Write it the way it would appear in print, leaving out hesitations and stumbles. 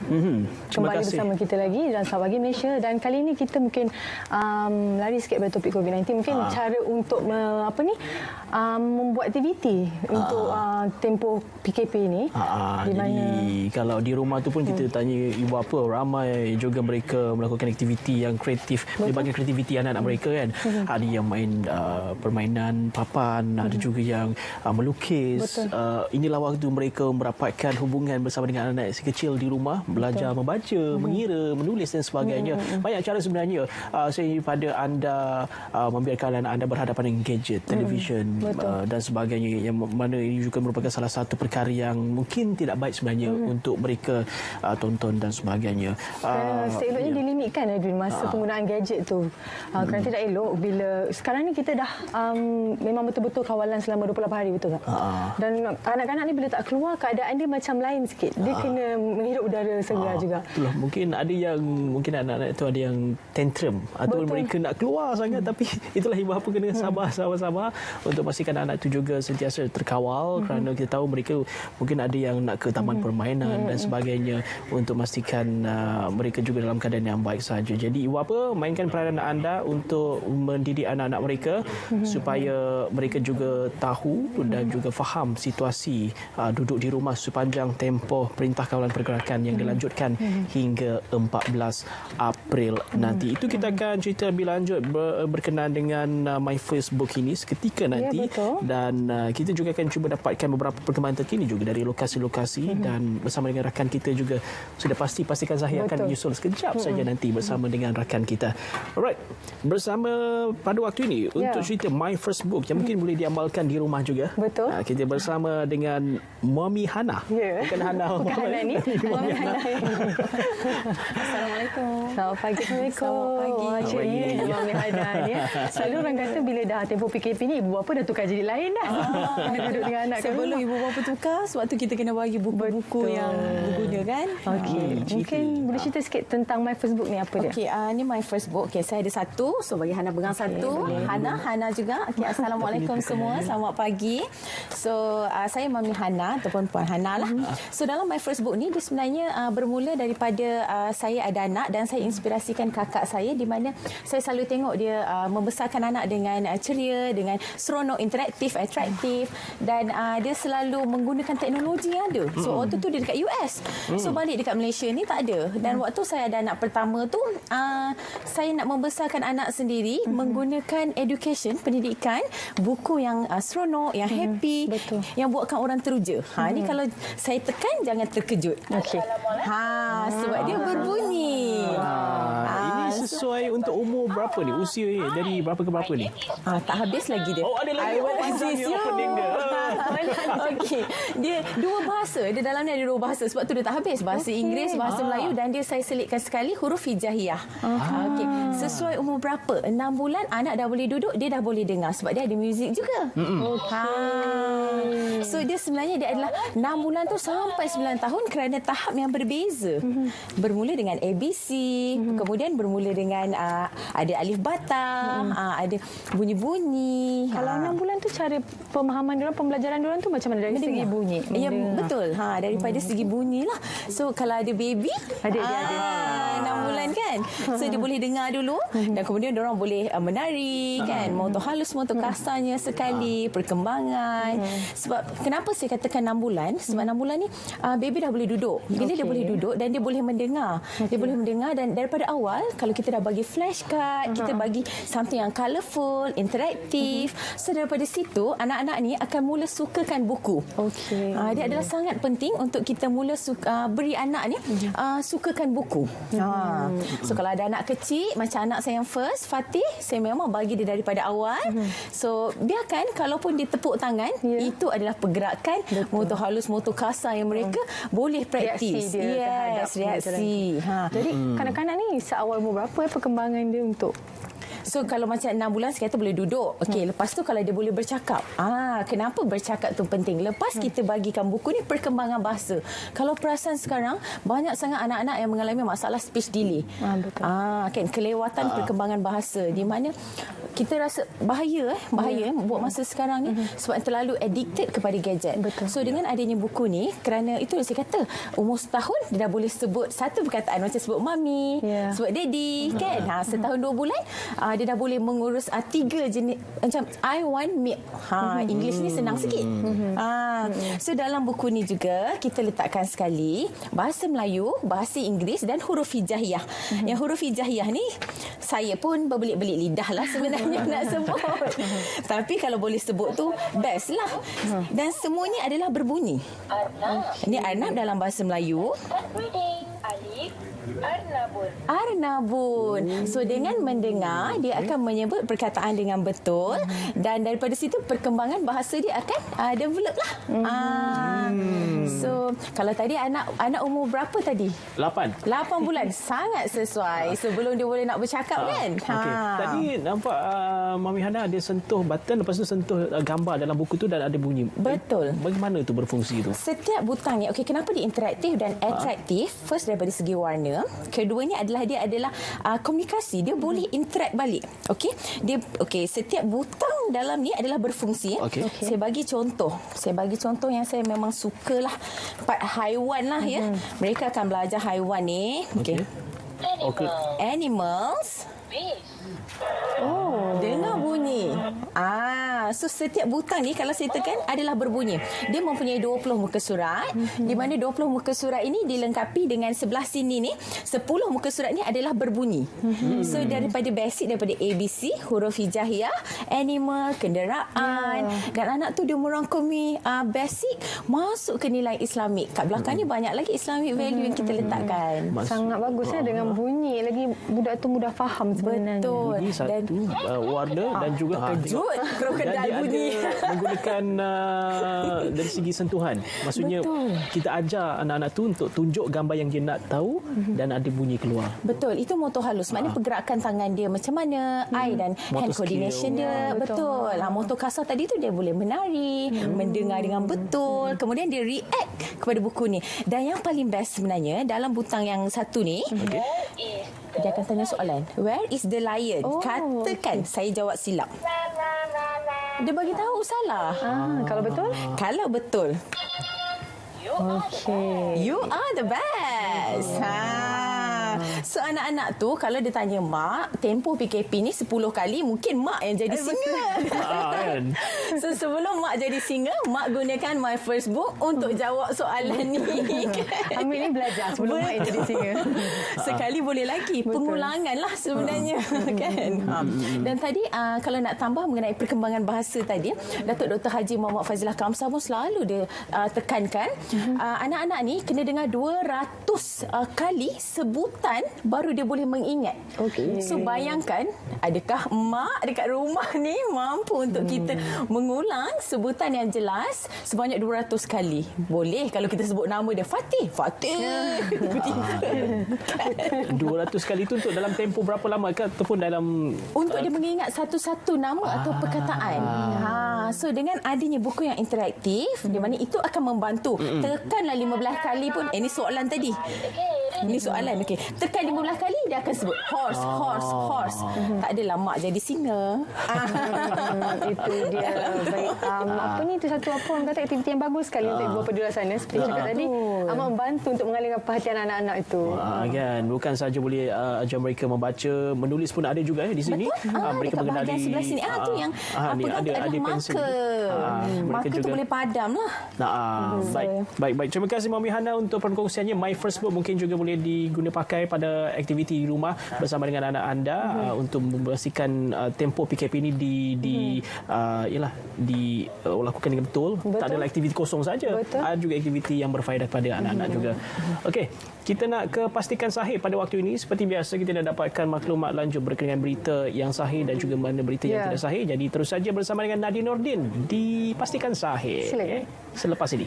Kembali bersama kita lagi dalam Selamat Pagi Malaysia, dan kali ini kita mungkin lari sikit pada topik COVID-19. Mungkin cara untuk membuat aktiviti untuk tempoh PKP ini. Di mana kalau di rumah tu pun kita tanya ibu bapa, ramai juga mereka melakukan aktiviti yang kreatif, melibatkan kreativiti anak-anak mereka kan. Ada yang main permainan papan, ada juga yang melukis. Inilah waktu mereka merapatkan hubungan bersama dengan anak-anak si kecil di rumah, belajar membaca, mengira, menulis dan sebagainya. Banyak cara sebenarnya daripada anda membiarkan anak anda berhadapan dengan gadget, televisyen dan sebagainya, yang mana ini juga merupakan salah satu perkara yang mungkin tidak baik sebenarnya untuk mereka tonton dan sebagainya. Seeloknya dilimitkan masa penggunaan gadget tu. Kerana tidak elok bila sekarang ni kita dah memang betul-betul kawalan selama 28 hari, betul tak? Dan anak-anak ni bila tak keluar, keadaan dia macam lain sikit. Dia kena menghirup udara segar juga. Itulah, mungkin ada yang anak-anak itu ada yang tantrum atau mereka nak keluar sangat, tapi itulah ibu bapa kena sabar untuk pastikan anak itu juga sentiasa terkawal, kerana kita tahu mereka mungkin ada yang nak ke taman permainan dan sebagainya, untuk memastikan mereka juga dalam keadaan yang baik saja. Jadi ibu bapa, mainkan peranan anda untuk mendidik anak-anak mereka supaya mereka juga tahu dan juga faham situasi duduk di rumah sepanjang tempoh Perintah Kawalan Pergerakan yang dilanjutkan hingga 14 April nanti. Itu kita akan cerita lebih lanjut berkenaan dengan My Facebook ini seketika nanti. Dan kita juga akan cuba dapatkan beberapa perkembangan terkini juga dari lokasi-lokasi dan bersama dengan rakan kita juga. Sudah pastikan Zahir akan menyusul sekejap saja nanti bersama dengan rakan kita. Alright, bersama pada waktu ini untuk cerita My Facebook yang mungkin boleh diamalkan di rumah juga. Kita bersama dengan Mami Hana. Bukan Hana. Bukan Hana ni. Mami Hana. Assalamualaikum. Selamat pagi. Selamat pagi. Mami Hana ni. Selalu orang kata bila dah tempoh PKP ni, ibu bapa dah tukar jadi lain dah. Duduk dengan anak sebelum ibu bapa tukar, sewaktu kita kena bagi buku-buku yang berguna kan. Mungkin boleh cerita sikit tentang My Facebook ni, apa dia? Ni My Facebook. Saya ada satu. So bagi Hana pegang satu. Hana juga. Assalamualaikum semua. Selamat pagi. So saya Mami Hana ataupun Puan Hana lah. So dalam My Facebook ni dia sebenarnya bermula daripada saya ada anak dan saya inspirasikan kakak saya, di mana saya selalu tengok dia membesarkan anak dengan ceria, dengan seronok, interaktif, atraktif, dan dia selalu menggunakan teknologi yang ada. So waktu tu dia dekat US. So balik dekat Malaysia ni tak ada. Dan waktu saya ada anak pertama tu, saya nak membesarkan anak sendiri menggunakan education, pendidikan, buku yang seronok, yang happy, yang buatkan orang teruja. Ni kalau saya tekan jangan terkejut. Sebab dia berbunyi. Ini sesuai untuk umur berapa ni? Usia ni dari berapa ke berapa ni? Tak habis lagi dia. Ada lagi. Opening dia. Dia dua bahasa. Dia dalam ni ada dua bahasa. Sebab tu dia tak habis. Bahasa Inggeris, bahasa Melayu, dan dia saya selitkan sekali huruf hijaiyah. Sesuai umur berapa? 6 bulan anak dah boleh duduk, dia dah boleh dengar sebab dia ada muzik juga. So dia sebenarnya dia adalah 6 bulan tu sampai 9 tahun kerana tahap yang berbeza. Bermula dengan ABC, kemudian bermula dengan ada alif bata, ada bunyi-bunyi. Kalau 6 bulan tu cara pemahaman diorang, pembelajaran diorang tu macam mana dari segi bunyi? Ya, betul. Daripada segi bunyi lah. So kalau ada baby, ada 6 bulan kan. So dia boleh dengar dulu dan kemudian diorang boleh menari kan, motor halus, motor kasarnya sekali, perkembangan. Sebab kenapa saya katakan 6 bulan? Sebab 6 bulan ni baby dah boleh duduk. Bila dia boleh duduk dan dia boleh mendengar. Dia boleh mendengar, dan daripada awal kalau kita dah bagi flashcard, kita bagi something yang colourful, interaktif. So daripada situ anak-anak ni akan mula sukakan buku. Dia adalah sangat penting untuk kita mula beri anak ni sukakan buku. So kalau ada anak kecil macam anak saya yang first, Fatih, saya memang bagi dia daripada awal. So biarkan kalaupun dia tepuk tangan, itu adalah pergerakan motor halus, motor kasar yang mereka boleh praktis. Reaksi. Jadi kanak-kanak ni seawal umur berapa perkembangan dia untuk So kalau macam 6 bulan saya kata boleh duduk. Okey, lepas tu kalau dia boleh bercakap. Kenapa bercakap tu penting? Lepas kita bagikan buku ni perkembangan bahasa. Kalau perasan sekarang banyak sangat anak-anak yang mengalami masalah speech delay. Betul. Kan kelewatan perkembangan bahasa di mana kita rasa bahaya buat masa sekarang ni sebab terlalu addicted kepada gadget. Betul. So dengan adanya buku ni, kerana itu saya kata umur setahun dia dah boleh sebut satu perkataan macam sebut mami, sebut daddy kan. Setahun 2 bulan dia dah boleh mengurus 3 jenis macam I want milk. English ni senang sikit. So dalam buku ni juga kita letakkan sekali bahasa Melayu, bahasa Inggeris dan huruf hijaiyah. Yang huruf hijaiyah ni saya pun berbelit-belit lidah lah sebenarnya nak sebut. Tapi kalau boleh sebut tu best lah. Dan semuanya adalah berbunyi. Ini Arnab dalam bahasa Melayu. Alif Arnabun. So dengan mendengar dia akan menyebut perkataan dengan betul dan daripada situ perkembangan bahasa dia akan develop lah. So kalau tadi anak umur berapa tadi? 8 bulan. Sangat sesuai sebelum dia boleh nak bercakap kan. Okay. Tadi nampak Mami Hana dia sentuh button, lepas tu sentuh gambar dalam buku tu dan ada bunyi. Betul. Bagaimana tu berfungsi tu? Setiap butang ni, okey, kenapa dia interaktif dan atraktif? First daripada segi warna, keduanya adalah dia adalah komunikasi, dia boleh interact balik. Okey, setiap butang dalam ni adalah berfungsi. Okay. Saya bagi contoh yang saya memang sukalah, part haiwan lah ya. Mereka akan belajar haiwan ni. Okey. Animals. Dengar bunyi. So setiap butang ni kalau saya tekan adalah berbunyi. Dia mempunyai 20 muka surat, di mana 20 muka surat ini dilengkapi dengan sebelah sini ni 10 muka surat ni adalah berbunyi. So daripada basic, daripada ABC, huruf hijaiyah, animal, kenderaan, dan anak tu dia merangkumi basic masuk ke nilai Islamik. Kat belakang ni banyak lagi Islamic value yang kita letakkan. Sangat bagus dengan bunyi lagi budak tu mudah faham sebenarnya. Betul. Ini satu warna dan juga kejut krokodil bunyi. Menggunakan dari segi sentuhan. Maksudnya kita ajar anak-anak tu untuk tunjuk gambar yang dia nak tahu dan ada bunyi keluar. Betul. Itu motor halus. Maknanya pergerakan tangan dia macam mana, eye dan hand coordination dia. Betul. Motor kasar tadi tu dia boleh menari, mendengar dengan betul. Kemudian dia react kepada buku ni. Dan yang paling best sebenarnya dalam butang yang satu ni, dia akan tanya soalan. Where is the lion? Katakan saya jawab silap. Dia bagi tahu salah. Kalau betul? Kalau betul. You are the best. So anak-anak tu kalau dia tanya mak, tempoh PKP ni 10 kali mungkin mak yang jadi singa. So sebelum mak jadi singa, mak gunakan My First Book untuk jawab soalan ni. Ambil ni belajar sebelum mak yang jadi singa. Sekali boleh lagi. Pengulangan lah sebenarnya. Kan? Dan tadi kalau nak tambah mengenai perkembangan bahasa tadi, Datuk Dr. Haji Muhammad Fazilah Kamsah pun selalu dia tekankan anak-anak ni kena dengar 200 kali sebutan baru dia boleh mengingat. So bayangkan, adakah mak dekat rumah ni mampu untuk kita mengulang sebutan yang jelas sebanyak 200 kali? Boleh kalau kita sebut nama dia Fatih. 200 kali tu untuk dalam tempoh berapa lama ke ataupun dalam untuk dia mengingat satu-satu nama atau perkataan. So dengan adanya buku yang interaktif, di mana itu akan membantu. Tekanlah 15 kali pun. Ini soalan tadi. Ini soalan. Okey. Tekan 15 kali dia akan sebut horse. Tak adalah mak jadi singa. Itu dia. Baik. Apa ni tu satu apa orang kata aktiviti yang bagus sekali untuk ibu bapa di luar sana seperti cakap tadi. Amat membantu untuk mengalihkan perhatian anak-anak itu. Kan bukan saja boleh ajar mereka membaca, menulis pun ada juga di sini. dekat Mereka mengenali bahagian sebelah sini. Tu yang pegang tu adalah marker. Marker tu boleh padam lah. Baik. Terima kasih Mami Hana untuk perkongsiannya. My First Book mungkin juga boleh diguna pakai pada aktiviti di rumah bersama dengan anak anda untuk memastikan tempoh PKP ini dilakukan dengan betul. Tak adalah aktiviti kosong saja. Ada juga aktiviti yang berfaedah kepada anak-anak juga. Okey, kita nak ke pastikan sahih pada waktu ini. Seperti biasa kita dah dapatkan maklumat lanjut berkenaan berita yang sahih dan juga mana berita yang tidak sahih. Jadi terus saja bersama dengan Nadine Nordin di Pastikan Sahih. Selepas ini.